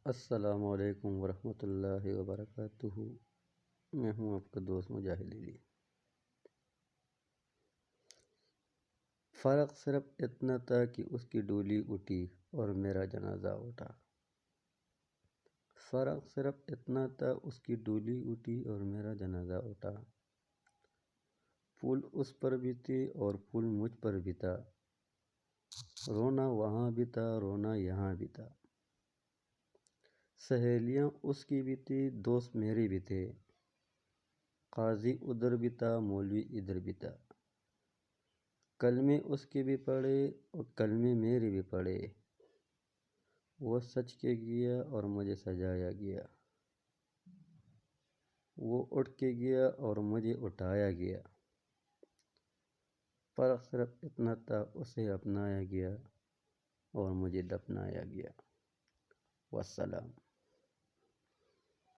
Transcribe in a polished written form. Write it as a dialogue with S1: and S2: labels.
S1: السلام علیکم ورحمۃ اللہ وبرکاتہ۔ میں ہوں آپ کا دوست مجاہد علی۔ فرق صرف اتنا تھا کہ اس کی ڈولی اٹھی اور میرا جنازہ اٹھا۔ فرق صرف اتنا تھا، اس کی ڈولی اٹھی اور میرا جنازہ اٹھا۔ پھول اس پر بھی تھے اور پھول مجھ پر بھی تھا، رونا وہاں بھی تھا، رونا یہاں بھی تھا۔ سہیلیاں اس کی بھی تھی، دوست میرے بھی تھے، قاضی ادھر بھی تھا، مولوی ادھر بھی تھا۔ کلمے اس کے بھی پڑھے اور کلمے میرے بھی پڑھے۔ وہ سج کے گیا اور مجھے سجایا گیا، وہ اٹھ کے گیا اور مجھے اٹھایا گیا۔ فرق صرف اتنا تھا، اسے اپنایا گیا اور مجھے دفنایا گیا۔ والسلام۔